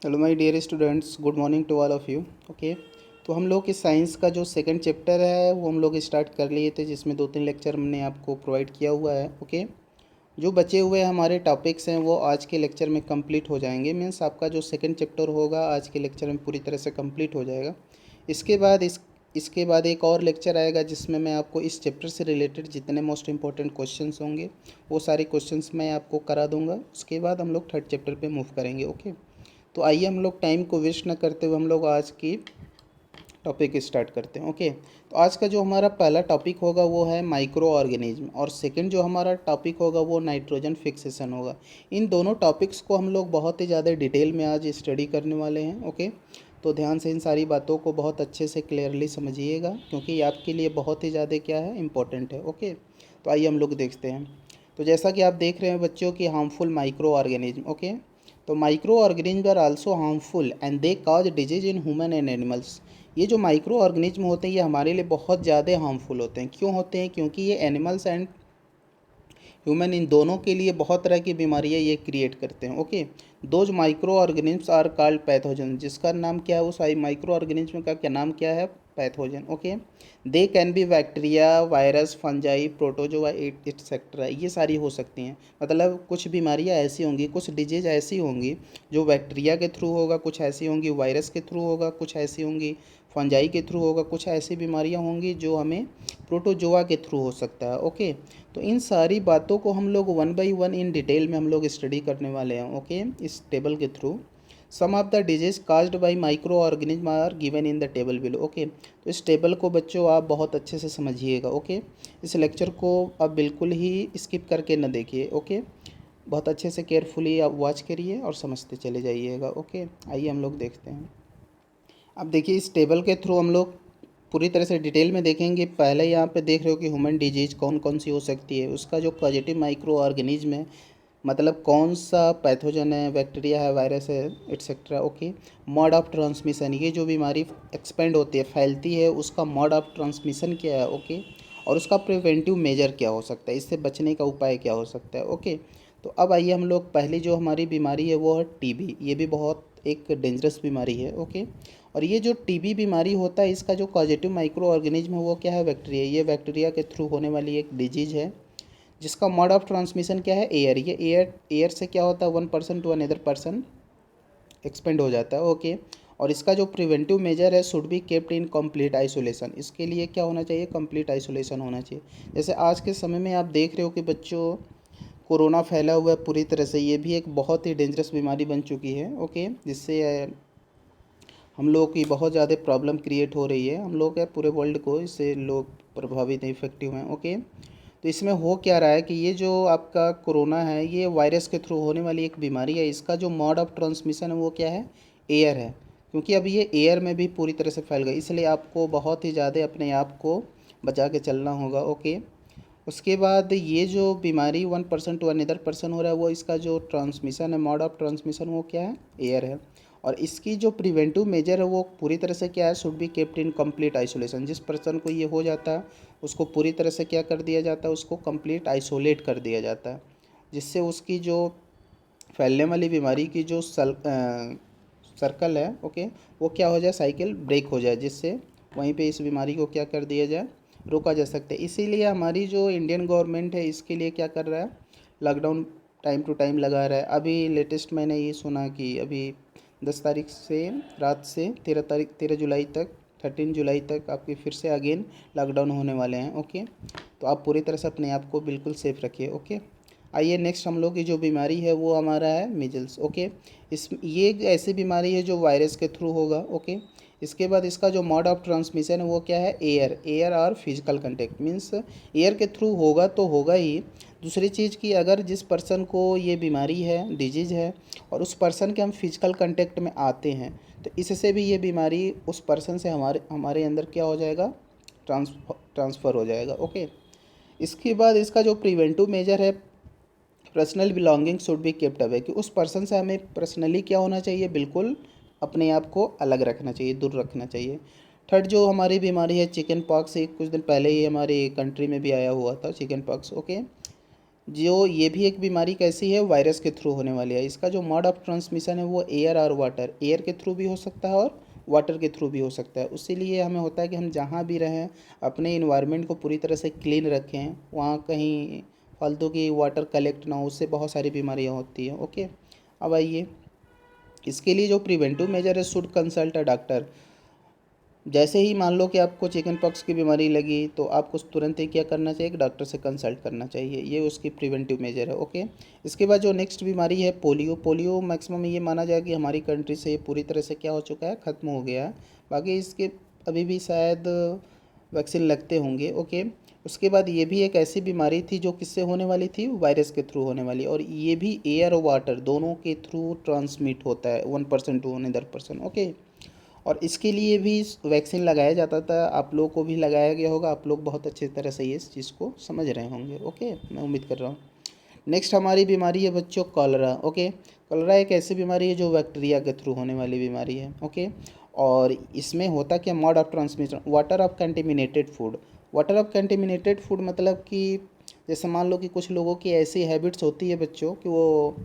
Hello my dear students, good morning to all of you. Okay, तो हम लोग इस साइंस का जो सेकंड चैप्टर है वो हम लोग स्टार्ट कर लिए थे, जिसमें 2-3 लेक्चर हमने आपको प्रोवाइड किया हुआ है। ओके, जो बचे हुए हमारे टॉपिक्स हैं वो आज के लेक्चर में कंप्लीट हो जाएंगे। मीन्स आपका जो सेकंड चैप्टर होगा आज के लेक्चर में पूरी तरह से कंप्लीट हो जाएगा। इसके बाद एक और लेक्चर आएगा जिसमें मैं आपको इस चैप्टर से रिलेटेड जितने मोस्ट इंपॉर्टेंट क्वेश्चंस होंगे वो सारे क्वेश्चंस मैं आपको करा दूंगा। उसके बाद हम लोग थर्ड चैप्टर पे मूव करेंगे। ओके, तो आइए हम लोग टाइम को वेस्ट न करते हुए हम लोग आज की टॉपिक स्टार्ट करते हैं। ओके, तो आज का जो हमारा पहला टॉपिक होगा वो है माइक्रो ऑर्गेनिज्म, और सेकंड जो हमारा टॉपिक होगा वो नाइट्रोजन फिक्सेशन होगा। इन दोनों टॉपिक्स को हम लोग बहुत ही ज़्यादा डिटेल में आज स्टडी करने वाले हैं। ओके, तो ध्यान से इन सारी बातों को बहुत अच्छे से क्लियरली समझिएगा, क्योंकि ये आपके लिए बहुत ही ज़्यादा क्या है, इम्पोर्टेंट है। ओके, तो आइए हम लोग देखते हैं। तो जैसा कि आप देख रहे हैं बच्चों की हार्मफुल माइक्रो ऑर्गेनिज्म। ओके, तो micro organism are also harmful and they cause disease in human and animals. ये जो माइक्रो ऑर्गेनिज्म होते हैं ये हमारे लिए बहुत ज़्यादा हार्मफुल होते हैं। क्यों होते हैं? क्योंकि ये एनिमल्स एंड ह्यूमन इन दोनों के लिए बहुत तरह की बीमारियां ये क्रिएट करते हैं। Okay, those micro organisms are called pathogen. जिसका नाम क्या है, उस माइक्रो ऑर्गेनिज्म का क्या नाम क्या है? Pathogen. Okay, they can be bacteria, virus, fungi, protozoa etcetera. ये सारी हो सकती हैं। मतलब कुछ बीमारियां ऐसी होंगी, कुछ डिजीज ऐसी होंगी जो बैक्टीरिया के थ्रू होगा, कुछ ऐसी होंगी वायरस के थ्रू होगा, कुछ ऐसी होंगी फंजाई के थ्रू होगा, कुछ ऐसी बीमारियां होंगी जो हमें प्रोटोजोआ के थ्रू हो सकता है। ओके, तो इन सारी बातों को हम लोग one by one in detail में हम लोग स्टडी करने वाले हैं। ओके, इस टेबल के through some of the disease caused by micro organism are given in the table below. Okay, तो इस टेबल को बच्चों आप बहुत अच्छे से समझिएगा। ओके, इस लेक्चर को आप बिल्कुल ही स्किप करके न देखिए। ओके, बहुत अच्छे से केयरफुली आप वॉच करिए और समझते चले जाइएगा। ओके, आइए हम लोग देखते हैं। अब देखिए, इस टेबल के थ्रू हम लोग पूरी तरह से डिटेल में देखेंगे। पहले यहाँ पे देख रहे हो कि ह्यूमन डिजीज कौन कौन सी हो सकती है, उसका जो पॉजिटिव माइक्रो ऑर्गेनिज्म है, मतलब कौन सा पैथोजन है, बैक्टीरिया है, वायरस है, etcetera. Okay, mode of transmission, ये जो बीमारी एक्सपेंड होती है, फैलती है, उसका मोड ऑफ ट्रांसमिशन क्या है। ओके, और उसका प्रिवेंटिव मेजर क्या हो सकता है, इससे बचने का उपाय क्या हो सकता है। ओके, तो अब आइए हम लोग पहली जो हमारी बीमारी है वो है टीबी। ये भी बहुत एक डेंजरस बीमारी है। ओके, और ये जो टीबी बीमारी होता है इसका जो पॉजिटिव माइक्रो ऑर्गेनिज्म है वो क्या है? बैक्टीरिया। ये बैक्टीरिया के थ्रू होने वाली एक डिजीज है जिसका मोड ऑफ ट्रांसमिशन क्या है? एयर। ये एयर से क्या होता है? One person to another person expand हो जाता है। ओके, और इसका जो प्रिवेंटिव मेजर है should be kept in complete isolation. इसके लिए क्या होना चाहिए? कंप्लीट आइसोलेशन होना चाहिए। जैसे आज के समय में आप देख रहे हो कि बच्चों कोरोना फैला हुआ है पूरी तरह से। ये भी एक बहुत ही डेंजरस बीमारी बन चुकी है। ओके, जिससे हम लोग की बहुत ज़्यादा प्रॉब्लम क्रिएट हो रही है। हम लोग क्या, पूरे वर्ल्ड को इससे लोग प्रभावित इफेक्टिव हैं। ओके, तो इसमें हो क्या रहा है कि ये जो आपका कोरोना है ये वायरस के थ्रू होने वाली एक बीमारी है। इसका जो मोड ऑफ ट्रांसमिशन है वो क्या है? एयर है। क्योंकि अब ये एयर में भी पूरी तरह से फैल गई, इसलिए आपको बहुत ही ज़्यादा अपने आप को बचा के चलना होगा। ओके, उसके बाद ये जो बीमारी one person to another person हो रहा है वो इसका जो ट्रांसमिशन है, मोड ऑफ ट्रांसमिशन, वो क्या है? एयर है। और इसकी जो प्रिवेंटिव मेजर है वो पूरी तरह से क्या है? Should be kept in complete isolation. जिस पर्सन को ये हो जाता है उसको पूरी तरह से क्या कर दिया जाता है? उसको कंप्लीट आइसोलेट कर दिया जाता है, जिससे उसकी जो फैलने वाली बीमारी की जो सर्कल है, ओके, वो क्या हो जाए? साइकिल ब्रेक हो जाए, जिससे वहीं पे इस बीमारी को क्या कर दिया जाए? रोका जा सकता है। इसीलिए हमारी जो इंडियन गवर्नमेंट है इसके लिए क्या कर रहा है? लॉकडाउन टाइम टू टाइम लगा रहा है। अभी लेटेस्ट मैंने ये सुना कि अभी 10 तारीख से रात से 13 जुलाई तक, 13 जुलाई तक आपके फिर से अगेन लॉकडाउन होने वाले हैं। ओके, तो आप पूरी तरह से अपने आप को बिल्कुल सेफ रखिए। ओके, आइए नेक्स्ट हम लोग की जो बीमारी है वो हमारा है मीजल्स। ओके, ये एक ऐसी बीमारी है जो वायरस के थ्रू होगा। ओके, इसके बाद इसका जो मोड ऑफ ट्रांसमिशन है वो क्या है? एयर और फिजिकल कंटेक्ट। मीन्स एयर के थ्रू होगा तो होगा ही। दूसरी चीज़ कि अगर जिस पर्सन को ये बीमारी है, डिजीज़ है, और उस पर्सन के हम फिजिकल कंटेक्ट में आते हैं तो इससे भी ये बीमारी उस पर्सन से हमारे हमारे अंदर क्या हो जाएगा? ट्रांसफ़र हो जाएगा। ओके, इसके बाद इसका जो प्रिवेंटिव मेजर है, personal belonging should be kept away, कि उस पर्सन से हमें पर्सनली क्या होना चाहिए? बिल्कुल अपने आप को अलग रखना चाहिए, दूर रखना चाहिए। थर्ड जो हमारी बीमारी है चिकन पॉक्स, एक कुछ दिन पहले ही हमारी कंट्री में भी आया हुआ था चिकन पॉक्स। ओके, जो ये भी एक बीमारी कैसी है, वायरस के थ्रू होने वाली है। इसका जो मोड ऑफ ट्रांसमिशन है वो एयर और वाटर, एयर के थ्रू भी हो सकता है और वाटर के थ्रू भी हो सकता है। इसीलिए हमें होता है कि हम जहाँ भी रहें अपने इन्वायरमेंट को पूरी तरह से क्लीन रखें, वहाँ कहीं फालतू की वाटर कलेक्ट ना हो, उससे बहुत सारी बीमारियाँ होती हैं। ओके, अब आइए, इसके लिए जो प्रिवेंटिव मेजर है, शुड कंसल्ट अ डॉक्टर। जैसे ही मान लो कि आपको चिकन पॉक्स की बीमारी लगी तो आपको तुरंत ही क्या करना चाहिए कि डॉक्टर से कंसल्ट करना चाहिए, ये उसकी प्रिवेंटिव मेजर है। ओके, इसके बाद जो नेक्स्ट बीमारी है पोलियो। पोलियो मैक्सिमम ये माना जाए कि हमारी कंट्री से ये पूरी तरह से क्या हो चुका है, ख़त्म हो गया है। बाकी इसके अभी भी शायद वैक्सीन लगते होंगे। ओके, उसके बाद ये भी एक ऐसी बीमारी थी जो किससे होने वाली थी, वायरस के थ्रू होने वाली, और ये भी एयर और वाटर दोनों के थ्रू ट्रांसमिट होता है, 1% टू अनदर पर्सन। ओके, और इसके लिए भी वैक्सीन लगाया जाता था, आप लोगों को भी लगाया गया होगा, आप लोग बहुत अच्छे तरह से ये इस चीज़ को समझ रहे होंगे। ओके, मैं उम्मीद कर रहा हूँ। नेक्स्ट हमारी बीमारी है बच्चों कॉलरा। ओके, कॉलरा एक ऐसी बीमारी है जो बैक्टीरिया के थ्रू होने वाली बीमारी है। ओके, और इसमें होता क्या, mode of transmission, water of contaminated food. Water of contaminated food मतलब कि जैसे मान लो कि कुछ लोगों की ऐसी हैबिट्स होती है बच्चों कि वो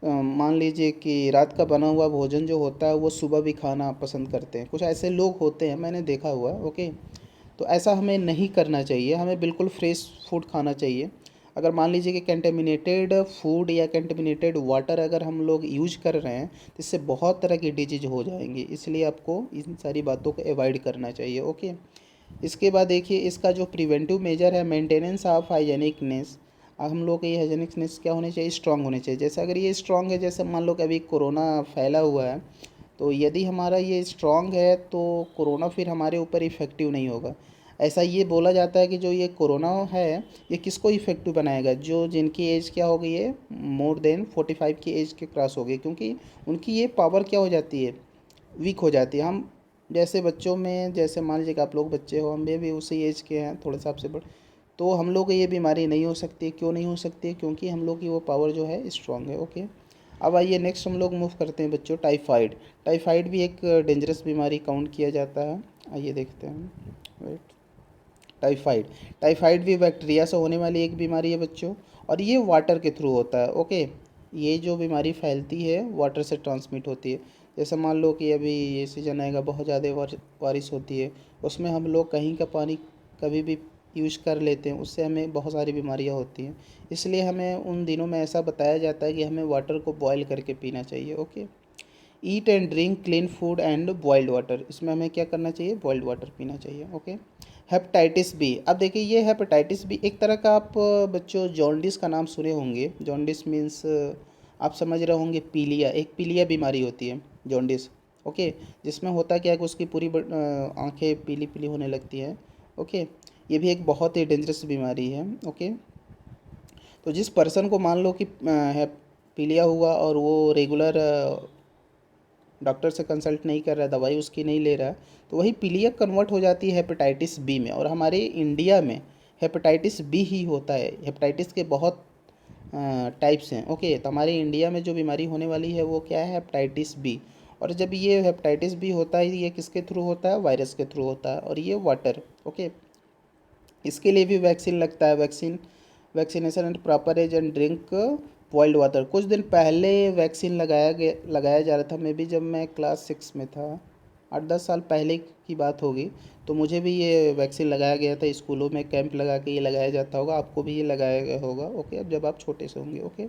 मान लीजिए कि रात का बना हुआ भोजन जो होता है वो सुबह भी खाना पसंद करते हैं, कुछ ऐसे लोग होते हैं, मैंने देखा हुआ है। ओके, तो ऐसा हमें नहीं करना चाहिए, हमें बिल्कुल फ्रेश फूड खाना चाहिए। अगर मान लीजिए कि कंटेमिनेटेड फूड या कंटेमिनेटेड वाटर अगर हम लोग यूज कर रहे हैं तो इससे बहुत तरह की डिजीज हो जाएंगी, इसलिए आपको इन सारी बातों को अवॉइड करना चाहिए। ओके, इसके बाद देखिए इसका जो प्रिवेंटिव मेजर है, मेंटेनेंस ऑफ हाइजेनिकनेस। अब हम लोग के ये हाइजेनिकनेस क्या होनी चाहिए, स्ट्रांग होने चाहिए। जैसे अगर ये स्ट्रांग है, जैसे मान लो कि अभी कोरोना फैला हुआ है, तो यदि हमारा ये स्ट्रांग है तो कोरोना फिर हमारे ऊपर इफ़ेक्टिव नहीं होगा। ऐसा ये बोला जाता है कि जो ये कोरोना है ये किसको इफ़ेक्टिव बनाएगा, जो जिनकी एज क्या हो गई है, मोर देन 45 की एज के क्रॉस हो गई, क्योंकि उनकी ये पावर क्या हो जाती है, वीक हो जाती है। हम जैसे बच्चों में, जैसे मान लीजिए कि आप लोग बच्चे हो, हम भी उसी एज के हैं, थोड़ा सा आपसे बड़े, तो हम लोग को ये बीमारी नहीं हो सकती। क्यों नहीं हो सकती, क्योंकि हम लोग की वो पावर जो है स्ट्रांग है। ओके, अब आइए नेक्स्ट हम लोग मूव करते हैं बच्चों, टाइफाइड। टाइफाइड भी एक डेंजरस बीमारी काउंट किया जाता है। आइए देखते हैं, वेट, टाइफाइड। टाइफाइड भी बैक्टीरिया से होने वाली एक बीमारी है बच्चों, और ये वाटर के थ्रू होता है। ओके, ये जो बीमारी फैलती है वाटर से ट्रांसमिट होती है। जैसे मान लो कि अभी ये सीजन आएगा, बहुत ज़्यादा बारिश होती है, उसमें हम लोग कहीं का पानी कभी भी यूज़ कर लेते हैं, उससे हमें बहुत सारी बीमारियां होती हैं। इसलिए हमें उन दिनों में ऐसा बताया जाता है कि हमें वाटर को बॉयल करके पीना चाहिए। Okay, eat and drink clean food and boiled water, इसमें हमें क्या करना चाहिए, बॉइल्ड वाटर पीना चाहिए। Okay, hepatitis B. अब देखिए ये हेपेटाइटिस बी एक तरह का, आप बच्चों जॉन्डिस का नाम सुने होंगे। जॉन्डिस मीन्स आप समझ रहे होंगे पीलिया, एक पीलिया बीमारी होती है जॉन्डिस। ओके, जिसमें होता क्या है कि उसकी पूरी आंखें पीली पीली होने लगती हैं। ओके, ये भी एक बहुत ही डेंजरस बीमारी है। ओके, तो जिस पर्सन को मान लो कि है पीलिया हुआ और वो रेगुलर डॉक्टर से कंसल्ट नहीं कर रहा है, दवाई उसकी नहीं ले रहा है, तो वही पीलिया कन्वर्ट हो जाती है हेपेटाइटिस बी में। और हमारे इंडिया में हेपेटाइटिस बी ही होता है, हेपेटाइटिस के बहुत टाइप्स हैं। ओके, तो हमारे इंडिया में जो बीमारी होने वाली है वो क्या है, हेपेटाइटिस बी। और जब ये हेपेटाइटिस बी होता है, ये किसके थ्रू होता है, वायरस के थ्रू होता है, और ये वाटर। ओके, इसके लिए भी वैक्सीन लगता है। Vaccination and proper age and drink boiled water. कुछ दिन पहले वैक्सीन लगाया जा रहा था, मे बी जब मैं क्लास 6 में था, 8-10 साल पहले की बात होगी, तो मुझे भी ये वैक्सीन लगाया गया था। स्कूलों में कैंप लगा के ये लगाया जाता होगा, आपको भी ये लगाया गया होगा। ओके, अब जब आप छोटे से होंगे। ओके,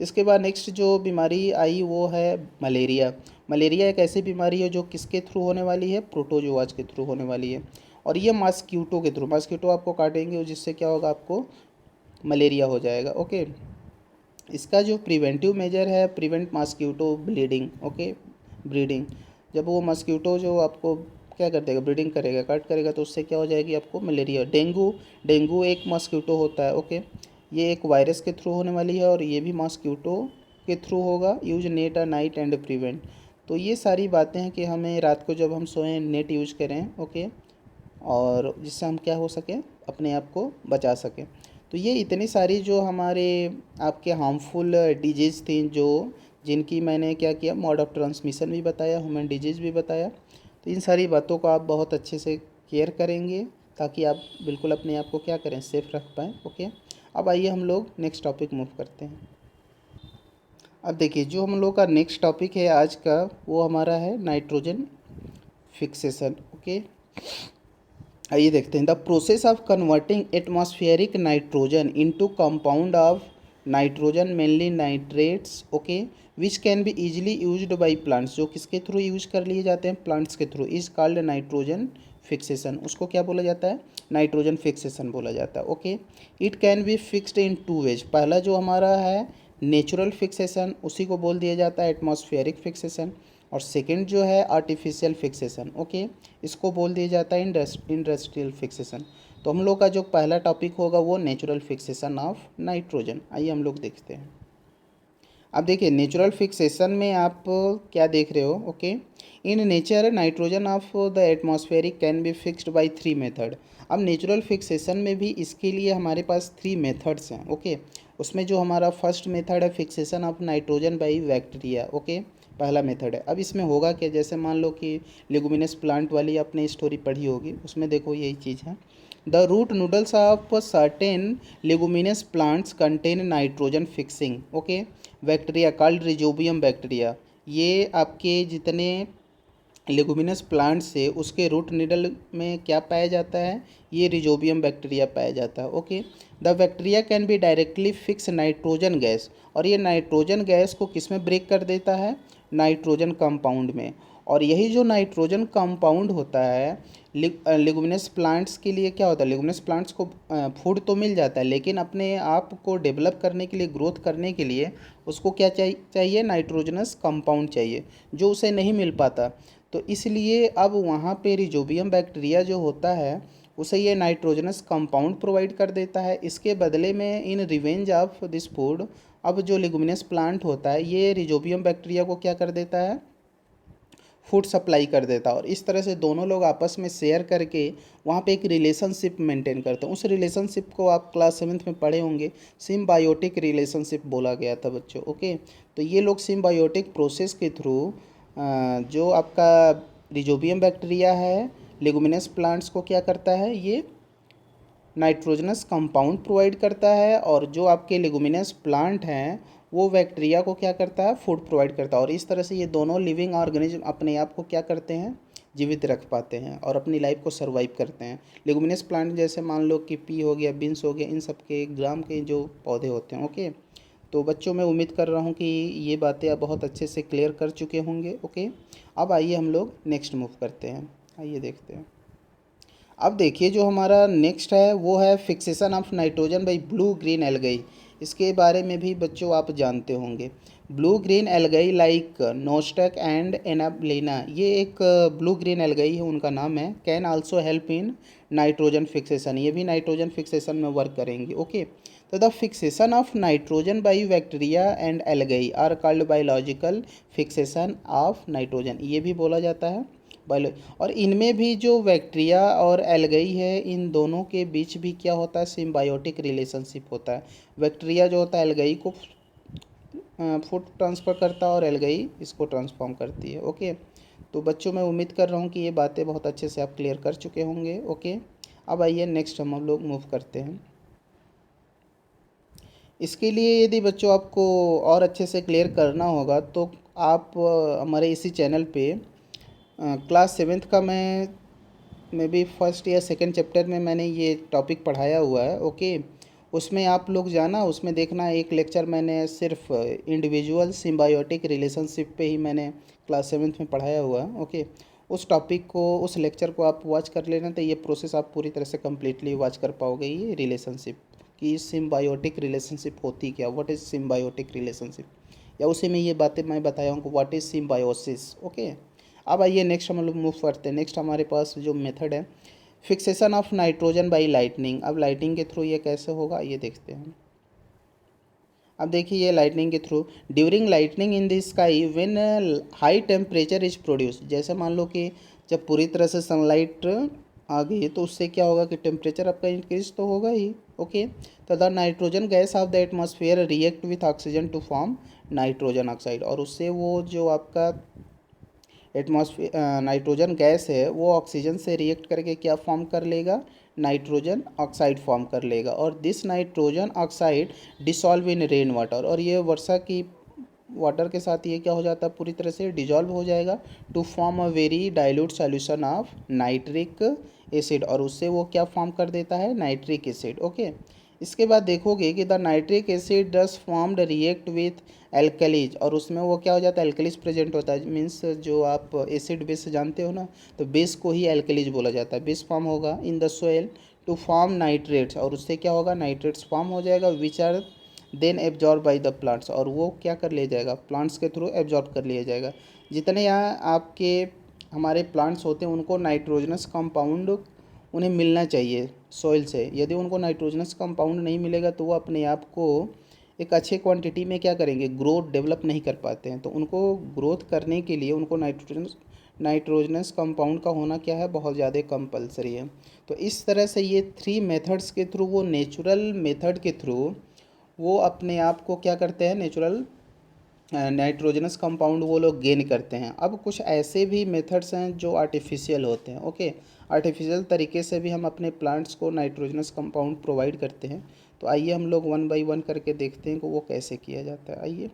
इसके बाद नेक्स्ट जो बीमारी आई वो है मलेरिया। मलेरिया एक ऐसी बीमारी है जो किसके थ्रू होने वाली है, प्रोटोजोआज के थ्रू होने वाली है, और ये मॉस्क्यूटो के थ्रू, मॉस्क्यूटो आपको काटेंगे जिससे क्या होगा, आपको मलेरिया हो जाएगा। ओके, इसका जो प्रिवेंटिव मेजर है, prevent mosquito bleeding. Okay, breeding, जब वो मॉस्क्यूटो जो आपको क्या कर देगा, ब्रीडिंग करेगा, काट करेगा, तो उससे क्या हो जाएगी, आपको मलेरिया। डेंगू, डेंगू एक मॉस्क्यूटो होता है। ओके, ये एक वायरस के थ्रू होने वाली है, और ये भी मॉस्क्यूटो के थ्रू होगा। Use net a night and prevent. तो ये सारी बातें हैं कि हमें रात को जब हम सोएं नेट यूज करें। ओके, और जिससे हम क्या हो सके, अपने आप को बचा सकें। तो ये इतनी सारी जो हमारे आपके हार्मफुल डिजीज़ थी, जो जिनकी मैंने क्या किया, मोड ऑफ ट्रांसमिशन भी बताया, ह्यूमन डिजीज़ भी बताया। तो इन सारी बातों को आप बहुत अच्छे से केयर करेंगे ताकि आप बिल्कुल अपने आप को क्या करें, सेफ़ रख पाएँ। ओके, अब आइए हम लोग नेक्स्ट टॉपिक मूव करते हैं। अब देखिए जो हम लोग का नेक्स्ट टॉपिक है आज का, वो हमारा है नाइट्रोजन फिक्सेशन। ओके, आइए देखते हैं। The process of converting atmospheric nitrogen into compound of nitrogen mainly nitrates, okay, which can be easily used by plants, जो किसके थ्रू यूज कर लिए जाते हैं, प्लांट्स के through, is called nitrogen fixation. उसको क्या बोला जाता है, नाइट्रोजन फिक्सेशन बोला जाता है। Okay, it can be fixed in two ways. पहला जो हमारा है नेचुरल फिक्सेशन, उसी को बोल दिया जाता है एटमॉस्फेरिक फिक्सेशन, और सेकंड जो है आर्टिफिशियल फिक्सेशन, ओके, इसको बोल दिया जाता है इंडस्ट्रियल फिक्सेशन। तो हम लोग का जो पहला टॉपिक होगा वो नेचुरल फिक्सेशन ऑफ नाइट्रोजन। आइए हम लोग देखते हैं। अब देखिए नेचुरल फिक्सेशन में आप क्या देख रहे हो, okay, in nature nitrogen of the atmospheric can be fixed by 3 method. अब नेचुरल फिक्सेशन में भी इसके लिए हमारे पास 3 मेथड्स हैं। ओके, उसमें जो हमारा फर्स्ट मेथड है fixation of nitrogen by bacteria, okay, पहला मेथड है। अब इसमें होगा क्या, जैसे मान लो कि लेगुमिनस प्लांट वाली आपने स्टोरी पढ़ी होगी, उसमें देखो यही चीज़ है। The root noodles of certain leguminous plants contain nitrogen fixing, okay, bacteria called rhizobium bacteria. ये आपके जितने लेगुमिनस प्लांट से उसके रूट निडल में क्या पाया जाता है, ये रिजोबियम बैक्टीरिया पाया जाता है। Okay, the bacteria can be directly fix nitrogen gas, और ये नाइट्रोजन गैस को किस में ब्रेक कर देता है, नाइट्रोजन कंपाउंड में। और यही जो नाइट्रोजन कंपाउंड होता है लेगुमिनस प्लांट्स के लिए क्या होता है, लेगुमिनस प्लांट्स को फूड तो मिल जाता है, लेकिन अपने आप को डेवलप करने के लिए, ग्रोथ करने के लिए उसको क्या चाहिए, नाइट्रोजनस कंपाउंड चाहिए, जो उसे नहीं मिल पाता। तो इसलिए अब वहाँ पे रिजोबियम बैक्टीरिया जो होता है उसे ये नाइट्रोजनस कंपाउंड प्रोवाइड कर देता है। इसके बदले में इन रिवेंज ऑफ दिस फूड, अब जो लेगुमिनस प्लांट होता है ये रिजोबियम बैक्टीरिया को क्या कर देता है, फूड सप्लाई कर देता है। और इस तरह से दोनों लोग आपस में शेयर करके वहाँ पे एक रिलेशनशिप मेंटेन करते हैं। उस रिलेशनशिप को आप क्लास 7th में पढ़े होंगे, सिम्बायोटिक रिलेशनशिप बोला गया था बच्चों। ओके, तो ये लोग सिम्बायोटिक प्रोसेस के थ्रू जो आपका रिजोबियम बैक्टीरिया है लेगुमिनस प्लांट्स को क्या करता है, ये नाइट्रोजनस कंपाउंड प्रोवाइड करता है, और जो आपके लेगुमिनस प्लांट हैं वो बैक्टीरिया को क्या करता है, फूड प्रोवाइड करता है। और इस तरह से ये दोनों लिविंग ऑर्गेनिज्म अपने आप को क्या करते हैं, जीवित रख पाते हैं और अपनी लाइफ को सर्वाइव करते हैं। लेगुमिनस प्लांट जैसे मान लो कि पी हो गया, बीन्स हो गया, इन सब के ग्राम के जो पौधे होते हैं। ओके, तो बच्चों मैं उम्मीद कर रहा हूँ कि ये बातें आप बहुत अच्छे से क्लियर कर चुके होंगे। ओके, अब आइए हम लोग नेक्स्ट मूव करते हैं। आइए देखते हैं। अब देखिए जो हमारा नेक्स्ट है वो है fixation of nitrogen by blue green algae. इसके बारे में भी बच्चों आप जानते होंगे। Blue green algae like nostoc and anabaena, ये एक ब्लू ग्रीन एल्गाई है, उनका नाम है, can also help in nitrogen fixation, ये भी नाइट्रोजन फिक्सेशन में वर्क करेंगे। ओके, तो the fixation of nitrogen by bacteria and algae are called biological fixation of nitrogen, ये भी बोला जाता है बायो। और इनमें भी जो बैक्टीरिया और एल्गाई है, इन दोनों के बीच भी क्या होता है, सिम्बायोटिक रिलेशनशिप होता है। बैक्टीरिया जो होता है एल्गाई को फूड ट्रांसफ़र करता है और एल्गाई इसको ट्रांसफॉर्म करती है। ओके, तो बच्चों मैं उम्मीद कर रहा हूँ कि ये बातें बहुत अच्छे से आप क्लियर कर चुके होंगे। ओके, अब आइए नेक्स्ट हम लोग मूव करते हैं। इसके लिए यदि बच्चों आपको और अच्छे से क्लियर करना होगा तो आप हमारे इसी चैनल पे क्लास 7th का मैं भी फर्स्ट या सेकंड चैप्टर में मैंने ये टॉपिक पढ़ाया हुआ है। ओके, उसमें आप लोग जाना, उसमें देखना, एक लेक्चर मैंने सिर्फ इंडिविजुअल सिम्बायोटिक रिलेशनशिप पे ही मैंने क्लास 7th में पढ़ाया हुआ है। ओके, उस टॉपिक को, उस लेक्चर को आप वॉच कर लेना, तो ये प्रोसेस आप पूरी तरह से कम्प्लीटली वॉच कर पाओगे, ये रिलेशनशिप कि सिम्बायोटिक रिलेशनशिप होती क्या, व्हाट इज़ सिम्बायोटिक रिलेशनशिप, या उसी में ये बातें मैं बताया हूँ व्हाट इज़ सिम्बायोसिस। ओके, अब आइए नेक्स्ट हम लोग मूव करते हैं। नेक्स्ट हमारे पास जो मेथड है fixation of nitrogen by lightning. अब लाइटिंग के थ्रू ये कैसे होगा ये देखते हैं। अब देखिए ये लाइटनिंग के through, during lightning in the sky when high temperature is produce, जैसे मान लो कि जब पूरी तरह से सनलाइट आ गई तो उससे क्या होगा कि टेम्परेचर आपका इंक्रीज तो होगा ही। ओके, तो the nitrogen gas of the atmosphere react with oxygen to form nitrogen oxide, और उससे वो जो आपका एटमॉस्फेयर नाइट्रोजन गैस है वो ऑक्सीजन से रिएक्ट करके क्या फॉर्म कर लेगा, नाइट्रोजन ऑक्साइड फॉर्म कर लेगा और this nitrogen oxide dissolve in rain water, और ये वर्षा की वाटर के साथ ये क्या हो जाता है, पूरी तरह से डिजॉल्व हो जाएगा to form a very dilute solution of nitric acid, और उससे वो क्या फॉर्म कर देता है, नाइट्रिक एसिड। ओके, इसके बाद देखोगे कि the nitric acid does formed react with alkalis, और उसमें वो क्या हो जाता है, एल्कलीज प्रेजेंट होता है। मीन्स जो आप एसिड बेस जानते हो ना, तो बेस को ही एल्कलीज बोला जाता है। बेस फॉर्म होगा in the soil to form nitrates, और उससे क्या होगा, नाइट्रेट्स फॉर्म हो जाएगा which are then absorb by the plants, और वो क्या कर लिया जाएगा, प्लांट्स के थ्रू एब्जॉर्ब कर लिया जाएगा। जितने यहाँ आपके हमारे प्लांट्स होते हैं उनको नाइट्रोजनस कंपाउंड उन्हें मिलना चाहिए सॉइल से। यदि उनको नाइट्रोजनस कंपाउंड नहीं मिलेगा तो वो अपने आप को एक अच्छे क्वांटिटी में क्या करेंगे, ग्रोथ डेवलप नहीं कर पाते हैं। तो उनको ग्रोथ करने के लिए उनको नाइट्रोजनस कंपाउंड का होना क्या है, बहुत ज़्यादा कंपलसरी है। तो इस तरह से ये 3 मेथड्स के थ्रू, वो नेचुरल मेथड के थ्रू वो अपने आप को क्या करते हैं, नेचुरल नाइट्रोजनस कंपाउंड वो लोग गेन करते हैं। अब कुछ ऐसे भी मेथड्स हैं जो आर्टिफिशियल होते हैं। ओके, आर्टिफिशियल तरीके से भी हम अपने प्लांट्स को नाइट्रोजनस कंपाउंड प्रोवाइड करते हैं। तो आइए हम लोग 1 बाई 1 करके देखते हैं कि वो कैसे किया जाता है। आइए,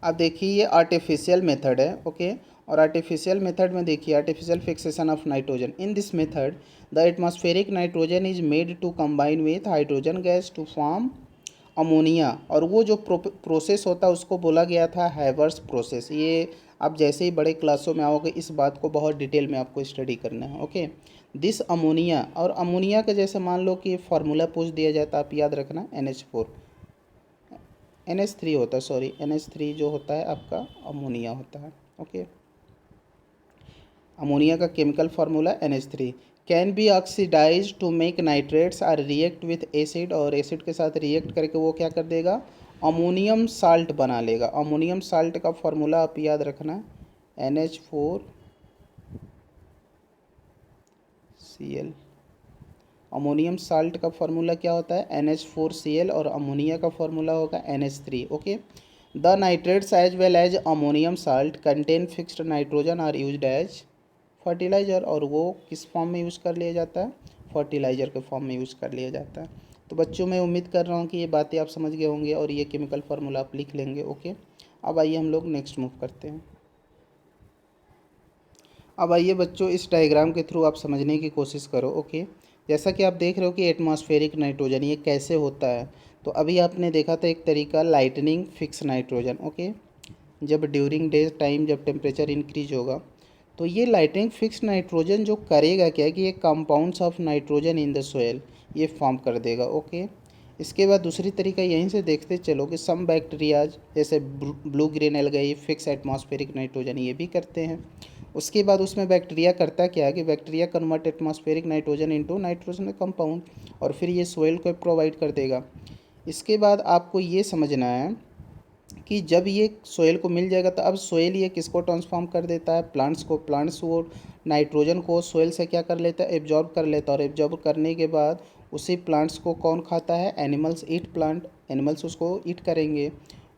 अब देखिए ये आर्टिफिशियल मेथड है। ओके, और आर्टिफिशियल मेथड में देखिए, artificial fixation of nitrogen. In this method the atmospheric nitrogen is made to combine with hydrogen gas to form ammonia, और वो जो प्रोसेस होता है उसको बोला गया था हैवर्स प्रोसेस। ये आप जैसे ही बड़े क्लासों में आओगे इस बात को बहुत डिटेल में आपको स्टडी करना है। ओके, दिस अमोनिया, और अमोनिया का जैसे मान लो कि फार्मूला पूछ दिया जाता है, आप याद रखना NH4 NH3 होता है, सॉरी NH3 जो होता है आपका अमोनिया होता है। ओके, अमोनिया का chemical formula NH3 can be oxidise to make nitrates or react with acid, और एसिड के साथ रिएक्ट करके वो क्या कर देगा, अमोनियम साल्ट बना लेगा। अमोनियम साल्ट का फार्मूला आप याद रखना NH4Cl। अमोनियम साल्ट का फार्मूला क्या होता है, NH4Cl, और अमोनिया का फार्मूला होगा NH3। Okay, the nitrates as well as ammonium salt contain fixed nitrogen are used as fertiliser, और वो किस फॉर्म में यूज़ कर लिया जाता है, फर्टिलाइज़र के फॉर्म में यूज़ कर लिया जाता है। तो बच्चों मैं उम्मीद कर रहा हूँ कि ये बातें आप समझ गए होंगे और ये केमिकल फार्मूला आप लिख लेंगे। ओके, अब आइए हम लोग नेक्स्ट मूव करते हैं। अब आइए बच्चों, इस डायग्राम के थ्रू आप समझने की कोशिश करो। ओके, जैसा कि आप देख रहे हो कि एटमॉस्फेरिक नाइट्रोजन ये कैसे होता है। तो अभी आपने देखा था एक तरीका लाइटनिंग फिक्स नाइट्रोजन। ओके, जब ड्यूरिंग डे टाइम जब टेम्परेचर इंक्रीज होगा तो ये लाइटनिंग फिक्स नाइट्रोजन जो करेगा क्या है कि ये compounds of nitrogen in the soil ये फॉर्म कर देगा। ओके, इसके बाद दूसरी तरीका यहीं से देखते चलो कि सम बैक्टीरियाज जैसे blue green algae fix atmospheric nitrogen ये भी करते हैं। उसके बाद उसमें बैक्टीरिया करता क्या है कि bacteria convert atmospheric nitrogen into nitrogen compound, और फिर ये सोयल को प्रोवाइड कर देगा। इसके बाद आपको ये समझना है कि जब ये सोयल को मिल जाएगा तो अब सोयल ये किसको ट्रांसफॉर्म कर देता है, प्लांट्स को। प्लांट्स वो नाइट्रोजन को सोयल से क्या कर लेता है, एब्जॉर्ब कर लेता है, और एब्जॉर्ब करने के बाद उसी प्लांट्स को कौन खाता है, एनिमल्स ईट प्लांट, एनिमल्स उसको ईट करेंगे।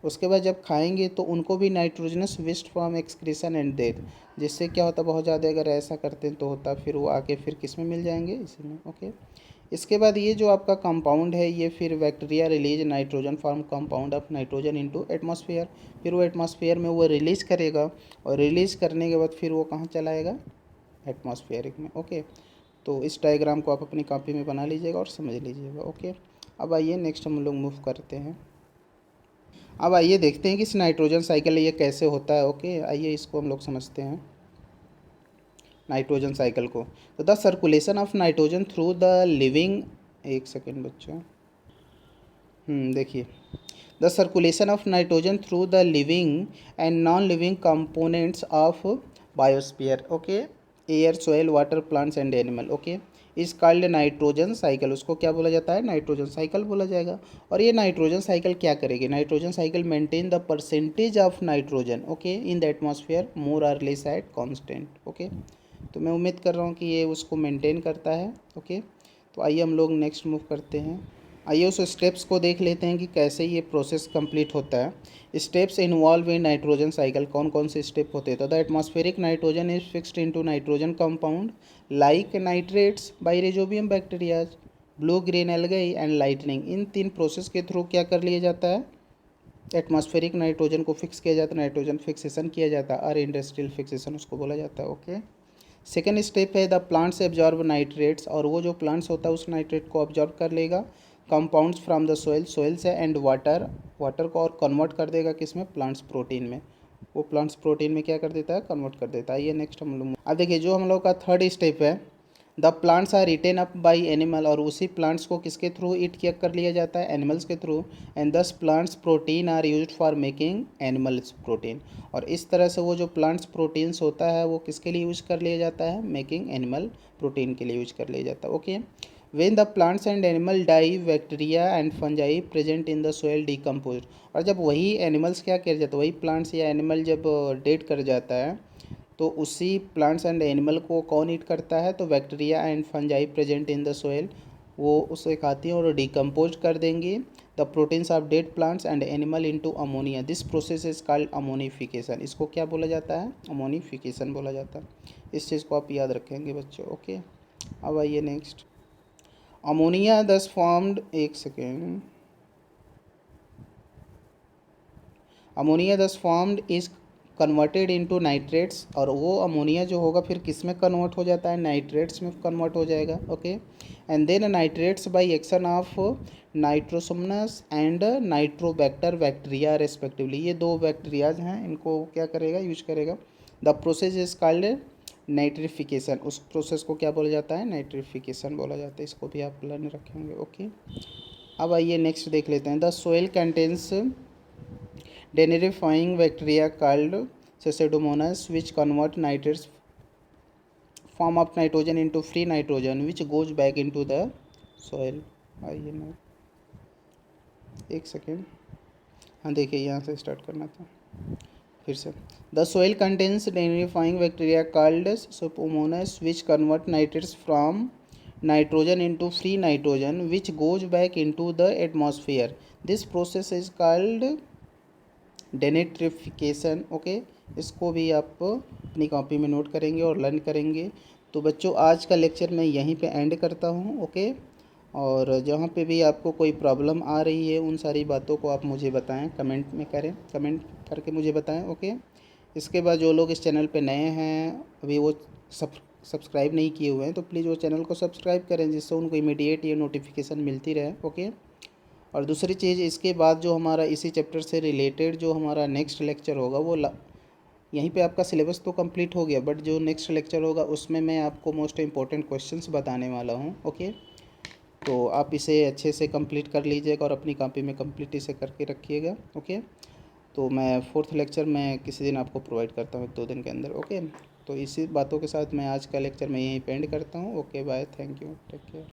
उसके बाद जब खाएंगे तो उनको भी nitrogenous waste from excretion and death, जिससे क्या होता है, बहुत ज़्यादा अगर ऐसा करते हैं तो होता फिर वो आके फिर किस में मिल जाएंगे, इसी में। ओके, इसके बाद ये जो आपका कंपाउंड है ये फिर bacteria release nitrogen form compound of nitrogen into atmosphere, फिर वो एटमॉस्फेयर में वो रिलीज करेगा, और रिलीज करने के बाद फिर वो कहाँ चलाएगा, एटमॉस्फेरिक में। ओके, तो इस डायग्राम को आप अपनी कॉपी में बना लीजिएगा और समझ लीजिएगा। ओके, अब आइए नेक्स्ट हम लोग मूव करते हैं। अब आइए देखते हैं कि इस नाइट्रोजन साइकिल ये कैसे होता है। ओके, आइए इसको हम लोग समझते हैं नाइट्रोजन साइकिल को। तो the circulation of nitrogen through the living, एक सेकेंड बच्चों, देखिए, the circulation of nitrogen through the living and non living components of biosphere. Okay, air soil water plants and animal. Okay, is called nitrogen cycle, उसको क्या बोला जाता है, nitrogen cycle बोला जाएगा। और ये नाइट्रोजन साइकिल क्या करेगी, nitrogen cycle maintain the percentage of nitrogen okay in the atmosphere more or less at constant. Okay, तो मैं उम्मीद कर रहा हूँ कि ये उसको मेंटेन करता है। ओके, तो आइए हम लोग नेक्स्ट मूव करते हैं। आइए उस स्टेप्स को देख लेते हैं कि कैसे ये प्रोसेस कंप्लीट होता है। Steps involve in nitrogen cycle, कौन कौन से स्टेप होते हैं? तो the atmospheric nitrogen is fixed into nitrogen compound like nitrates by rhizobium bacterias, blue green algae and lightning. इन 3 प्रोसेस के थ्रू क्या कर लिया जाता है? एटमॉस्फेरिक नाइट्रोजन को फिक्स किया जाता है, नाइट्रोजन फिक्सेशन किया जाता है, और इंडस्ट्रियल फिक्सेशन उसको बोला जाता है। ओके। सेकेंड स्टेप है द प्लांट्स एब्जॉर्ब नाइट्रेट्स, और वो जो प्लांट्स होता है उस नाइट्रेट को ऑब्जॉर्व कर लेगा compounds from the soil, soil से, एंड वाटर, वाटर को और कन्वर्ट कर देगा किसमें? प्लांट्स प्रोटीन में। वो प्लांट्स प्रोटीन में क्या कर देता है? कन्वर्ट कर देता है। ये नेक्स्ट हम लोग अब देखिए जो हम लोग का थर्ड स्टेप है the plants are eaten up by animal, और उसी प्लांट्स को किसके थ्रू ईट किया कर लिया जाता है? एनिमल्स के थ्रू। And this plants protein are used for making animals protein, और इस तरह से वो जो प्लांट्स प्रोटीन्स होता है वो किसके लिए यूज कर लिया जाता है? मेकिंग एनिमल प्रोटीन के लिए यूज कर लिया जाता है। Okay. When the plants and animal die, bacteria and fungi present in the soil decompose, और जब वही एनिमल्स क्या कर जाता है, वही प्लांट्स या एनिमल जब डेड कर जाता है तो उसी प्लांट्स एंड एनिमल को कौन ईट करता है? तो bacteria and fungi present in the soil, वो उसे खाती हैं और डिकम्पोज कर देंगी the proteins of dead plants and animal into ammonia. This process is called ammonification. इसको क्या बोला जाता है? अमोनिफिकेशन बोला जाता है। इस चीज़ को आप याद रखेंगे बच्चों। ओके। अब आइए नेक्स्ट। अमोनिया दस फॉर्म्ड, एक सेकेंड, अमोनिया दस formed is converted into nitrates, और वो अमोनिया जो होगा फिर किस में कन्वर्ट हो जाता है? नाइट्रेट्स में कन्वर्ट हो जाएगा। Okay. And then nitrates by action of nitrosomonas and nitrobacter bacteria respectively, ये 2 बैक्टीरियाज हैं, इनको क्या करेगा? यूज करेगा। The process is called nitrification. उस प्रोसेस को क्या बोला जाता है? नाइट्रिफिकेशन बोला जाता है। इसको भी आप लर्न रखेंगे। ओके। अब आइए नेक्स्ट देख लेते हैं। The soil contains denarifying bacteria called Pseudomonas which convert nitrates form of nitrogen into free nitrogen which goes back into the soil। आइए ना एक सेकेंड, हाँ देखिए यहाँ से स्टार्ट करना था फिर से। The soil contains denarifying bacteria called Pseudomonas which convert nitrates from nitrogen into free nitrogen which goes back into the atmosphere। This process is called denitrification. Okay. इसको भी आप अपनी कॉपी में नोट करेंगे और लर्न करेंगे। तो बच्चों आज का लेक्चर मैं यहीं पे एंड करता हूँ। ओके। और जहाँ पे भी आपको कोई प्रॉब्लम आ रही है उन सारी बातों को आप मुझे बताएं, कमेंट में करें, कमेंट करके मुझे बताएं। ओके। इसके बाद जो लोग इस चैनल पे नए हैं, अभी वो सब्सक्राइब नहीं किए हुए हैं, तो प्लीज़ वो चैनल को सब्सक्राइब करें जिससे उनको इमीडिएट ये नोटिफिकेशन मिलती रहे। ओके। और दूसरी चीज़, इसके बाद जो हमारा इसी चैप्टर से रिलेटेड जो हमारा नेक्स्ट लेक्चर होगा वो यहीं पे आपका सिलेबस तो कंप्लीट हो गया, बट जो नेक्स्ट लेक्चर होगा उसमें मैं आपको मोस्ट इम्पॉर्टेंट क्वेश्चंस बताने वाला हूँ। ओके। तो आप इसे अच्छे से कंप्लीट कर लीजिएगा और अपनी कॉपी में कंप्लीट इसे करके रखिएगा। ओके। तो मैं 4th लेक्चर मैं किसी दिन आपको प्रोवाइड करता हूँ 1-2 दिन के अंदर। ओके। तो इसी बातों के साथ मैं आज का लेक्चर मैं यहीं पे एंड करता हूँ। Okay bye, thank you, take care.